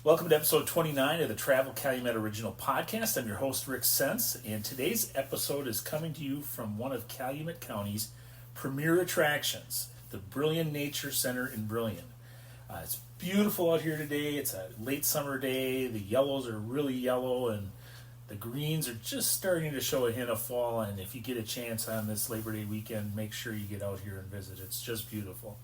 Welcome to episode 29 of the Travel Calumet Original Podcast. I'm your host, Rick Sense, and today's episode is coming to you from one of Calumet County's premier attractions, the Brillion Nature Center in Brillion. It's beautiful out here today. It's a late summer day. The yellows are really yellow, and the greens are just starting to show a hint of fall. And if you get a chance on this Labor Day weekend, make sure you get out here and visit. It's just beautiful.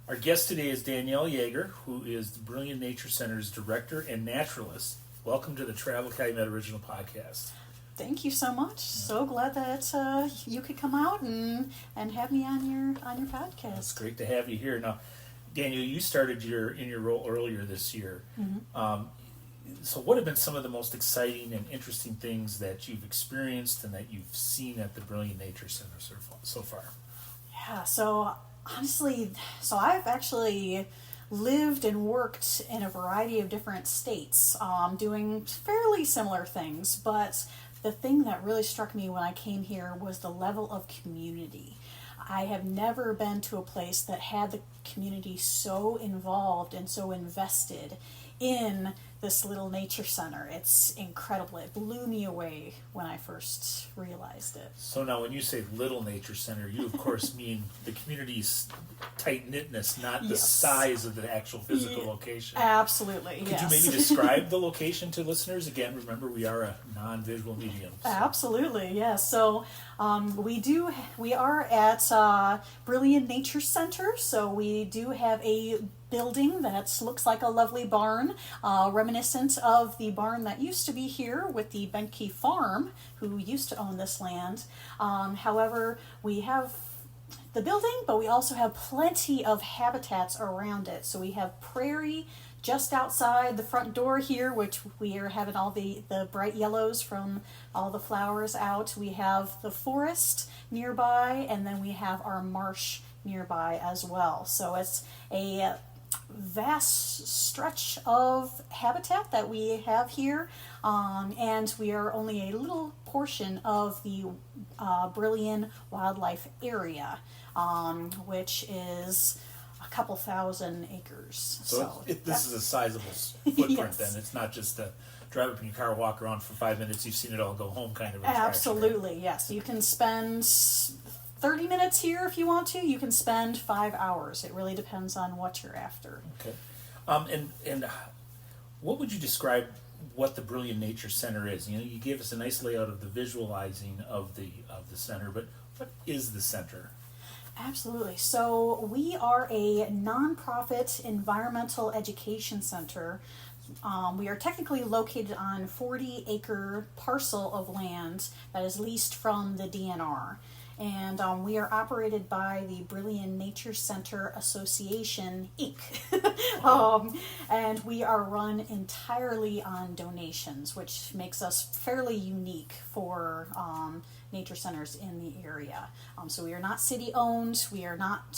Our guest today is Danielle Joerger, who is the Brillion Nature Center's director and naturalist. Welcome to the Travel Calumet Original Podcast. Thank you so much. So glad that you could come out and have me on your podcast. It's great to have you here. Now, Danielle, you started in your role earlier this year. Mm-hmm. So what have been some of the most exciting and interesting things that you've experienced and that you've seen at the Brillion Nature Center so far? Yeah, so honestly, I've actually lived and worked in a variety of different states, doing fairly similar things, but the thing that really struck me when I came here was the level of community. I have never been to a place that had the community so involved and so invested in this little nature center. It's incredible. It blew me away when I first realized it. So now when you say little nature center, you of course mean the community's tight-knitness, not the size of the actual physical location. Absolutely, Could you maybe describe the location to listeners? Again, remember we are a non-visual medium. So. Absolutely, yes. So we are at Brillion Nature Center, so we do have a building that looks like a lovely barn, reminiscent of the barn that used to be here with the Benke Farm, who used to own this land. However, we have the building, but we also have plenty of habitats around it. So we have prairie just outside the front door here, which we are having all the bright yellows from all the flowers out. We have the forest nearby, and then we have our marsh nearby as well. So it's a vast stretch of habitat that we have here, and we are only a little portion of the Brillion Wildlife Area, which is a couple thousand acres. So this is a sizable footprint. Yes. Then it's not just a drive up in your car, walk around for 5 minutes, you've seen it all, go home kind of attraction. Absolutely, yes. You can spend 30 minutes here if you want to. You can spend 5 hours. It really depends on what you're after. Okay. And what would you describe what the Brillion Nature Center is? You know, you gave us a nice layout of the visualizing of the center, but what is the center? Absolutely. So we are a nonprofit environmental education center. We are technically located on 40-acre parcel of land that is leased from the DNR. And we are operated by the Brillion Nature Center Association, Inc. And we are run entirely on donations, which makes us fairly unique for nature centers in the area. So we are not city-owned. We are not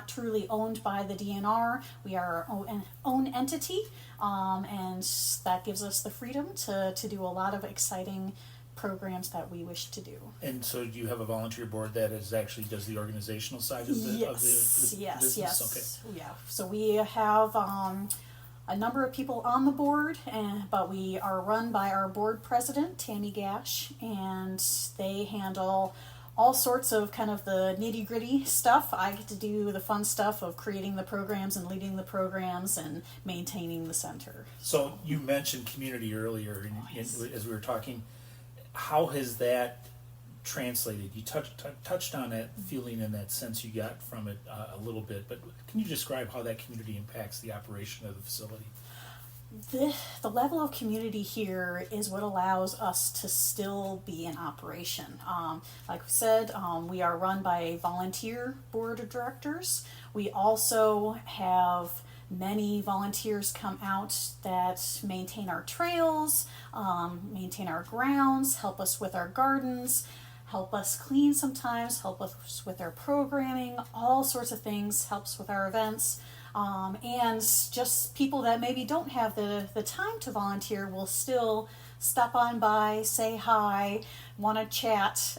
truly owned by the DNR. We are our own entity, and that gives us the freedom to do a lot of exciting programs that we wish to do. And so do you have a volunteer board that does the organizational side of the business? Yes. Okay. Yeah. So we have a number of people on the board, but we are run by our board president, Tammy Gash, and they handle all sorts of kind of the nitty-gritty stuff. I get to do the fun stuff of creating the programs and leading the programs and maintaining the center. So you mentioned community earlier as we were talking. How has that translated? You touched on that feeling and that sense you got from it a little bit, but can you describe how that community impacts the operation of the facility? The level of community here is what allows us to still be in operation. Like we said, we are run by a volunteer board of directors. We also have many volunteers come out that maintain our trails, maintain our grounds, help us with our gardens, help us clean sometimes, help us with our programming, all sorts of things, helps with our events. And just people that maybe don't have the time to volunteer will still stop on by, say hi, want to chat.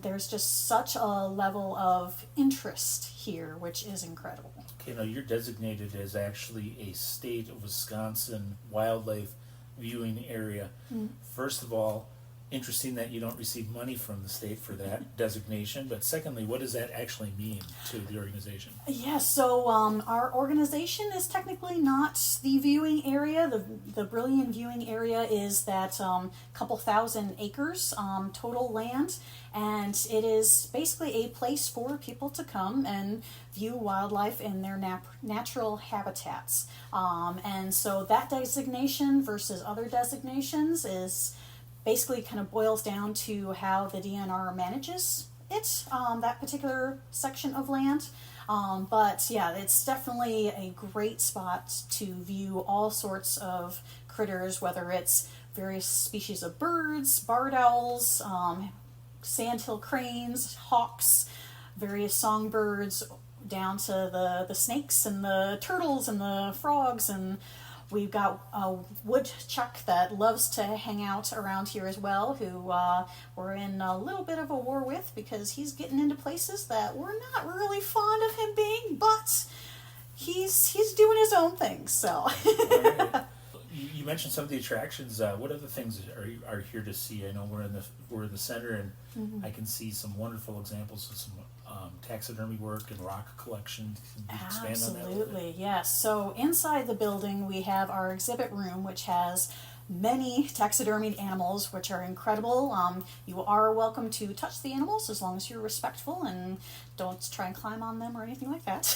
There's just such a level of interest here, which is incredible. Okay, now you're designated as actually a state of Wisconsin wildlife viewing area. First of all, interesting that you don't receive money from the state for that designation, but secondly, what does that actually mean to the organization? Yes, so our organization is technically not the viewing area. The Brillion viewing area is that couple thousand acres total land, and it is basically a place for people to come and view wildlife in their natural habitats. And so that designation versus other designations is basically kind of boils down to how the DNR manages it, that particular section of land. But yeah, it's definitely a great spot to view all sorts of critters, whether it's various species of birds, barred owls, sandhill cranes, hawks, various songbirds, down to the snakes and the turtles and the frogs, and we've got a woodchuck that loves to hang out around here as well, who we're in a little bit of a war with because he's getting into places that we're not really fond of him being, but he's doing his own thing. So. All right. You mentioned some of the attractions. What other things are here to see? I know we're in the center, and I can see some wonderful examples of some taxidermy work and rock collection. Can you expand on that a little bit? Absolutely, yes. So inside the building, we have our exhibit room, which has many taxidermied animals, which are incredible. You are welcome to touch the animals as long as you're respectful and don't try and climb on them or anything like that.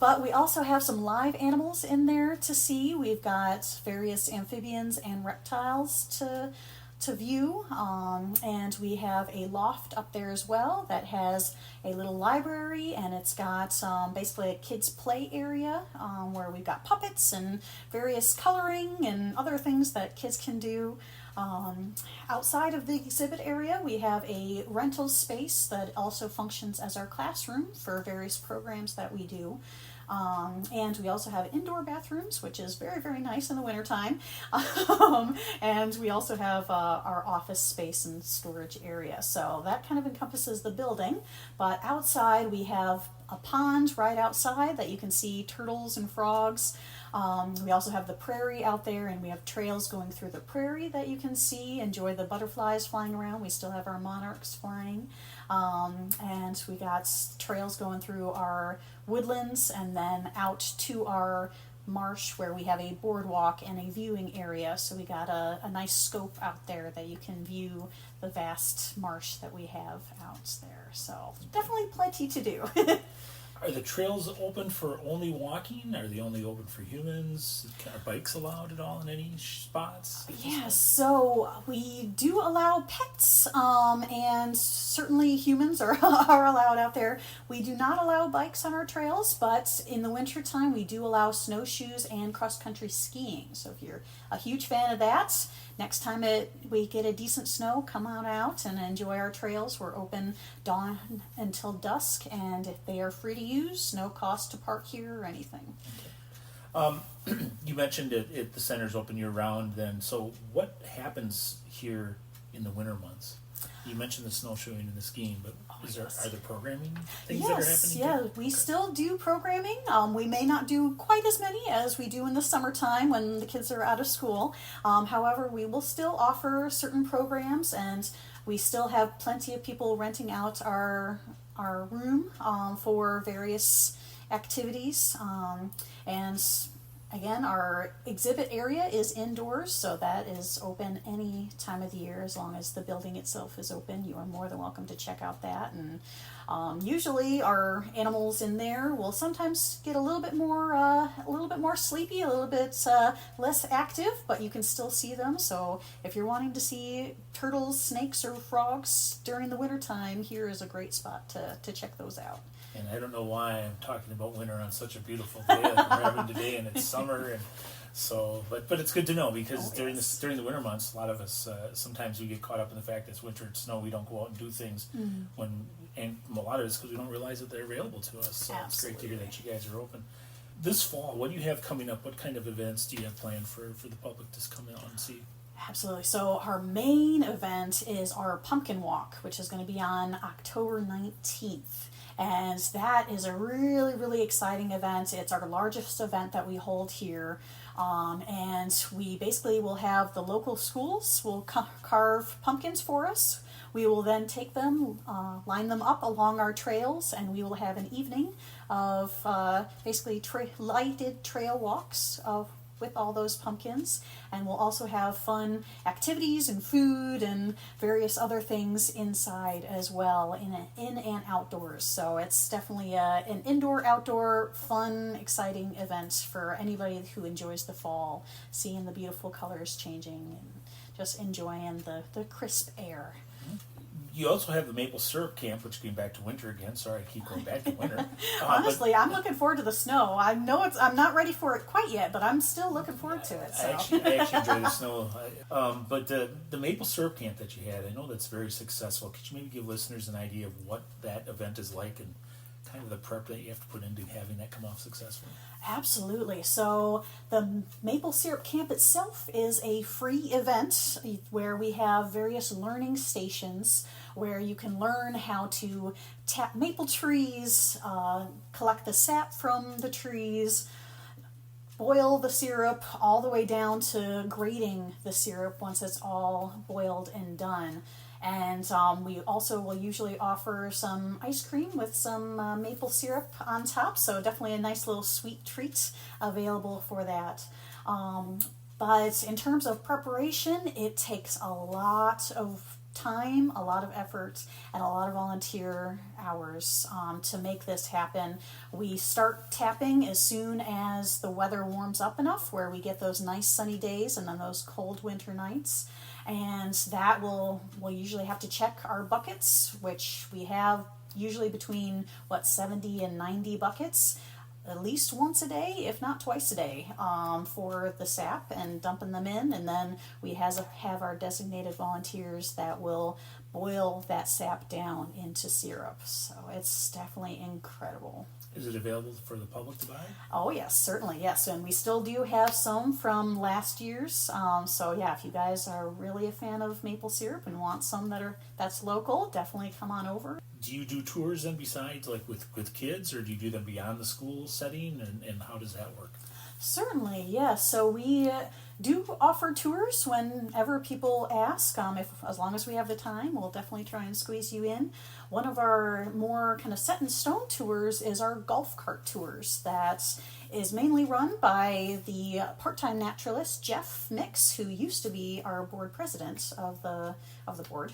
But we also have some live animals in there to see. We've got various amphibians and reptiles to view, and we have a loft up there as well that has a little library, and it's got basically a kids play area where we've got puppets and various coloring and other things that kids can do. Outside of the exhibit area, we have a rental space that also functions as our classroom for various programs that we do. And we also have indoor bathrooms, which is very, very nice in the wintertime. And we also have our office space and storage area. So that kind of encompasses the building. But outside, we have a pond right outside that you can see turtles and frogs. We also have the prairie out there, and we have trails going through the prairie that you can see. Enjoy the butterflies flying around. We still have our monarchs flying. And we got trails going through our woodlands and then out to our marsh where we have a boardwalk and a viewing area. So we got a nice scope out there that you can view the vast marsh that we have out there. So definitely plenty to do. Are the trails open for only walking? Are they only open for humans? Are bikes allowed at all in any spots? Yes, so we do allow pets, and certainly humans are allowed out there. We do not allow bikes on our trails, but in the wintertime we do allow snowshoes and cross-country skiing. So if you're a huge fan of that, next time we get a decent snow, come on out and enjoy our trails. We're open dawn until dusk, and they are free to use. No cost to park here or anything. Okay. You mentioned it the center's open year-round then. So what happens here in the winter months? You mentioned the snowshoeing and the skiing, but are there programming things that are happening? Yeah, we still do programming. We may not do quite as many as we do in the summertime when the kids are out of school. However, we will still offer certain programs, and we still have plenty of people renting out our room for various activities. And again, our exhibit area is indoors, so that is open any time of the year as long as the building itself is open. You are more than welcome to check out that. And usually our animals in there will sometimes get a little bit more sleepy, a little bit less active, but you can still see them. So if you're wanting to see turtles, snakes, or frogs during the wintertime, here is a great spot to check those out. And I don't know why I'm talking about winter on such a beautiful day like we're having today, and it's summer, and so. But it's good to know because during the winter months, a lot of us sometimes we get caught up in the fact that it's winter and snow. We don't go out and do things and a lot of it's because we don't realize that they're available to us. So It's great to hear that you guys are open. This fall, what do you have coming up? What kind of events do you have planned for the public to come out and see? Absolutely. So our main event is our pumpkin walk, which is going to be on October 19th. And that is a really, really exciting event. It's our largest event that we hold here. And we basically will have the local schools will carve pumpkins for us. We will then take them, line them up along our trails, and we will have an evening of basically lighted trail walks with all those pumpkins. And we'll also have fun activities and food and various other things inside as well, in and outdoors. So it's definitely an indoor-outdoor, fun, exciting event for anybody who enjoys the fall, seeing the beautiful colors changing and just enjoying the crisp air. You also have the maple syrup camp, which came back to winter again. Sorry, I keep going back to winter. Honestly, I'm looking forward to the snow. I know I'm not ready for it quite yet, but I'm still looking forward to it. So. I actually enjoy the snow. But the maple syrup camp that you had, I know that's very successful. Could you maybe give listeners an idea of what that event is like and kind of the prep that you have to put into having that come off successfully? Absolutely. So the Maple Syrup Camp itself is a free event where we have various learning stations where you can learn how to tap maple trees, collect the sap from the trees, boil the syrup all the way down to grating the syrup once it's all boiled and done. And we also will usually offer some ice cream with some maple syrup on top, so definitely a nice little sweet treat available for that. But in terms of preparation, it takes a lot of time, a lot of effort, and a lot of volunteer hours to make this happen. We start tapping as soon as the weather warms up enough, where we get those nice sunny days and then those cold winter nights. And that we'll usually have to check our buckets, which we have usually between 70 and 90 buckets, at least once a day, if not twice a day, for the sap and dumping them in. And then we have our designated volunteers that will boil that sap down into syrup. So it's definitely incredible. Is it available for the public to buy? Oh, yes, certainly, yes. And we still do have some from last year's. So, yeah, if you guys are really a fan of maple syrup and want some that's local, definitely come on over. Do you do tours then besides, like with kids, or do you do them beyond the school setting, and how does that work? Certainly, yes. So we do offer tours whenever people ask. As long as we have the time, we'll definitely try and squeeze you in. One of our more kind of set in stone tours is our golf cart tours. That is mainly run by the part-time naturalist Jeff Mix, who used to be our board president of the board.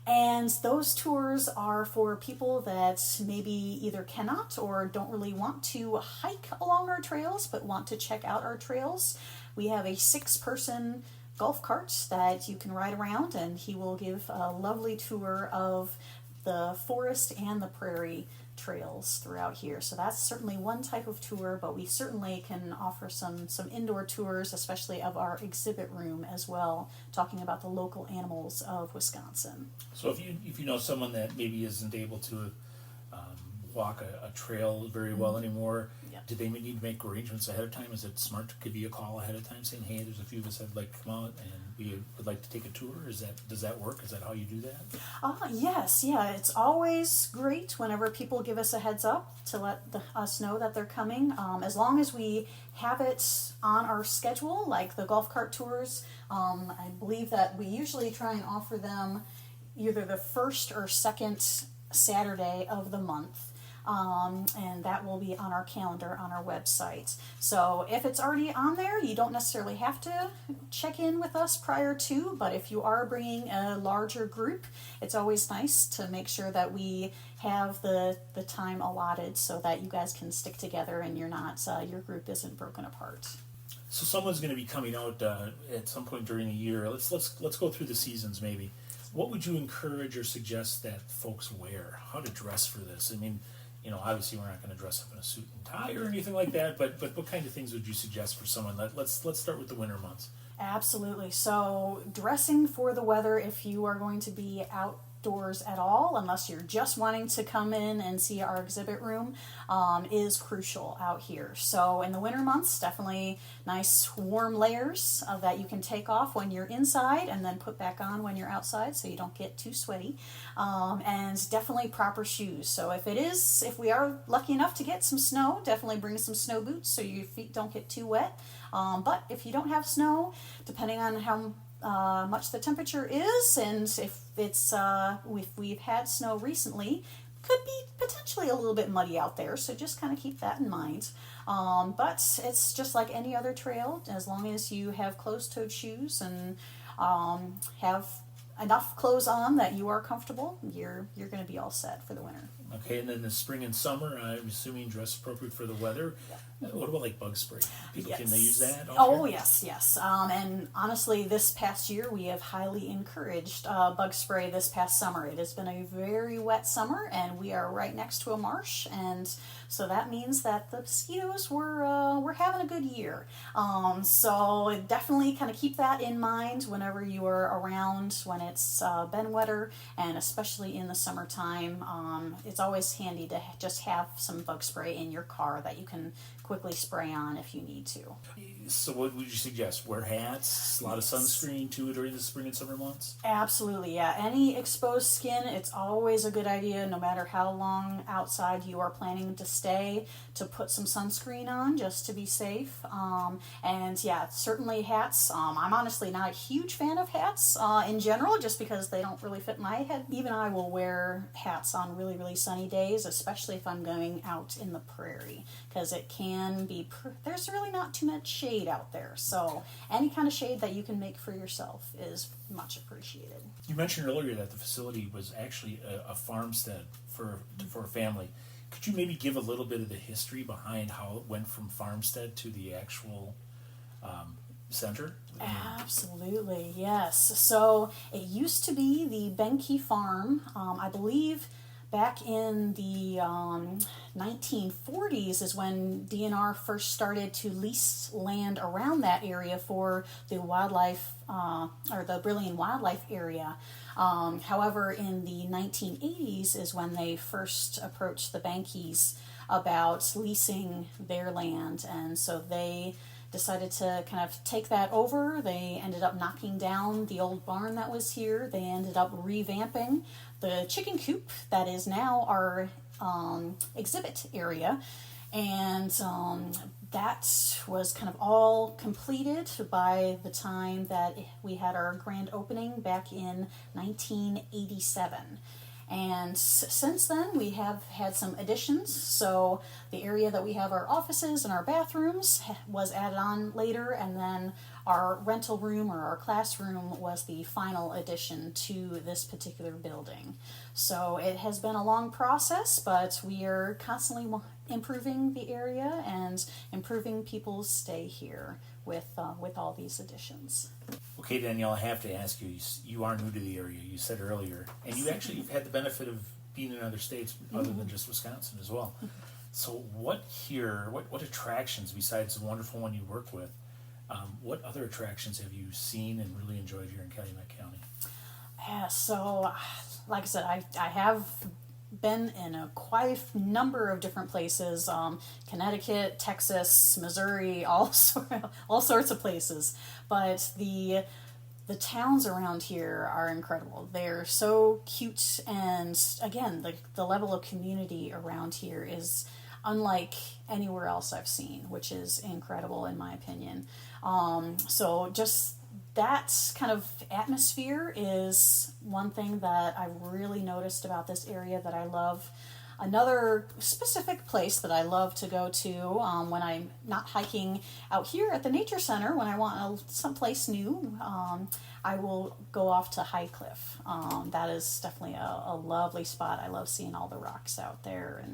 And those tours are for people that maybe either cannot or don't really want to hike along our trails, but want to check out our trails. We have a 6-person golf cart that you can ride around, and he will give a lovely tour of the forest and the prairie trails throughout here. So that's certainly one type of tour, but we certainly can offer some indoor tours, especially of our exhibit room as well, talking about the local animals of Wisconsin. So if you know someone that maybe isn't able to walk a trail very well anymore, Yep. do they need to make arrangements ahead of time? Is it smart to give you a call ahead of time saying, hey, there's a few of us that'd like to come out and we would like to take a tour? Does that work? Is that how you do that? Yes, yeah. It's always great whenever people give us a heads up to let us know that they're coming. As long as we have it on our schedule, like the golf cart tours, I believe that we usually try and offer them either the first or second Saturday of the month. And that will be on our calendar on our website. So if it's already on there, you don't necessarily have to check in with us prior to, but if you are bringing a larger group, it's always nice to make sure that we have the time allotted so that you guys can stick together and your group isn't broken apart. So someone's going to be coming out at some point during the year. Let's go through the seasons maybe. What would you encourage or suggest that folks wear? How to dress for this? I mean, obviously we're not going to dress up in a suit and tie or anything like that, but what kind of things would you suggest for someone? Let's start with the winter months. Absolutely. So dressing for the weather, if you are going to be out outdoors at all, unless you're just wanting to come in and see our exhibit room, is crucial out here. So in the winter months, definitely nice warm layers that you can take off when you're inside and then put back on when you're outside so you don't get too sweaty. And definitely proper shoes. So if we are lucky enough to get some snow, definitely bring some snow boots so your feet don't get too wet. But if you don't have snow, depending on how much the temperature is, and if we've had snow recently, could be potentially a little bit muddy out there, so just kind of keep that in mind. But it's just like any other trail, as long as you have closed-toed shoes and have enough clothes on that you are comfortable, you're going to be all set for the winter. Okay, and then the spring and summer, I'm assuming dress appropriate for the weather. Yeah. What about like bug spray? People, yes. Can they use that? Oh, yes. And honestly, this past year, we have highly encouraged bug spray this past summer. It has been a very wet summer, and we are right next to a marsh, and so that means that the mosquitoes were having a good year. So definitely kind of keep that in mind whenever you are around when it's been wetter, and especially in the summertime. It's always handy to just have some bug spray in your car that you can quickly spray on if you need to. So what would you suggest? Wear hats, a lot of sunscreen too during the spring and summer months? Absolutely, yeah. Any exposed skin, it's always a good idea, no matter how long outside you are planning to stay, to put some sunscreen on just to be safe. And yeah, certainly hats. I'm honestly not a huge fan of hats in general, just because they don't really fit my head. Even I will wear hats on really, really sunny days, especially if I'm going out in the prairie, because it can be, there's really not too much shade out there. So any kind of shade that you can make for yourself is much appreciated. You mentioned earlier that the facility was actually a farmstead for a family. Could you maybe give a little bit of the history behind how it went from farmstead to the actual center? Absolutely, yes. So it used to be the Benke Farm. I believe back in the 1940s is when DNR first started to lease land around that area for the wildlife, or the Brillion Wildlife Area. However, in the 1980s is when they first approached the Benkes about leasing their land, and so they decided to kind of take that over. They ended up knocking down the old barn that was here. They ended up revamping the chicken coop that is now our exhibit area. And that was kind of all completed by the time that we had our grand opening back in 1987. And since then, we have had some additions. So the area that we have our offices and our bathrooms was added on later, and then our rental room or our classroom was the final addition to this particular building. So it has been a long process, but we are constantly improving the area and improving people's stay here with all these additions. Okay, Danielle, I have to ask you, you are new to the area, you said earlier, and you've had the benefit of being in other states other than just Wisconsin as well. So what attractions, besides the wonderful one you work with, what other attractions have you seen and really enjoyed here in Calumet County? Yeah, so like I said, I have been in quite a number of different places, Connecticut, Texas, Missouri, all sorts of places. But the towns around here are incredible. They're so cute, and again, the level of community around here is unlike anywhere else I've seen, which is incredible in my opinion. So just that kind of atmosphere is one thing that I've really noticed about this area that I love. Another specific place that I love to go to when I'm not hiking out here at the Nature Center, when I want someplace new, I will go off to High Cliff. That is definitely a lovely spot. I love seeing all the rocks out there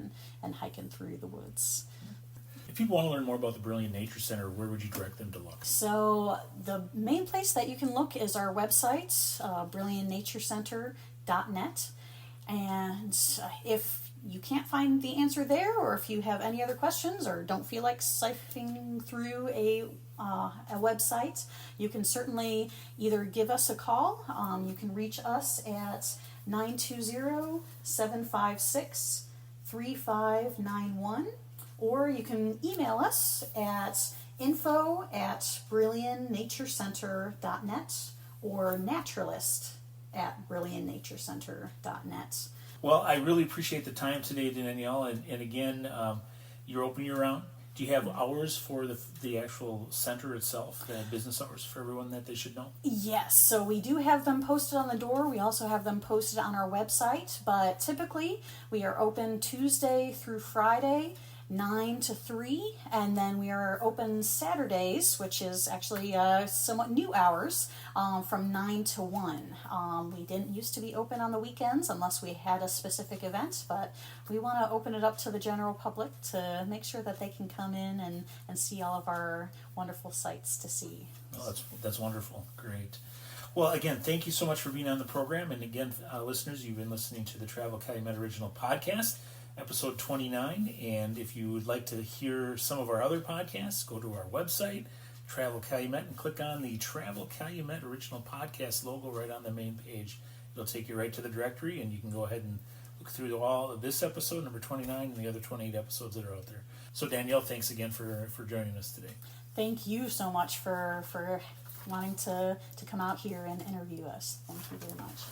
and hiking through the woods. If people want to learn more about the Brillion Nature Center, where would you direct them to look? So the main place that you can look is our website, brillionnaturecenter.net. And if you can't find the answer there, or if you have any other questions or don't feel like sifting through a website, you can certainly either give us a call. You can reach us at 920-756-3591. Or you can email us at info@brillionnaturecenter.net or naturalist@brillionnaturecenter.net. Well, I really appreciate the time today, Danielle. And again, you're open year round. Do you have hours for the actual center itself, the business hours for everyone that they should know? Yes, so we do have them posted on the door. We also have them posted on our website, but typically we are open Tuesday through Friday, 9 to 3, and then we are open Saturdays, which is actually somewhat new hours, from 9 to 1. We didn't used to be open on the weekends unless we had a specific event, but we want to open it up to the general public to make sure that they can come in and see all of our wonderful sights to see. Oh, that's wonderful. Great. Well, again, thank you so much for being on the program. And again, listeners, you've been listening to the Travel Calumet Original Podcast, episode 29. And if you would like to hear some of our other podcasts, go to our website, Travel Calumet, and click on the Travel Calumet Original Podcast logo right on the main page. It'll take you right to the directory, and you can go ahead and look through all of this episode, number 29, and the other 28 episodes that are out there. So, Danielle, thanks again for joining us today. Thank you so much for wanting to come out here and interview us. Thank you very much.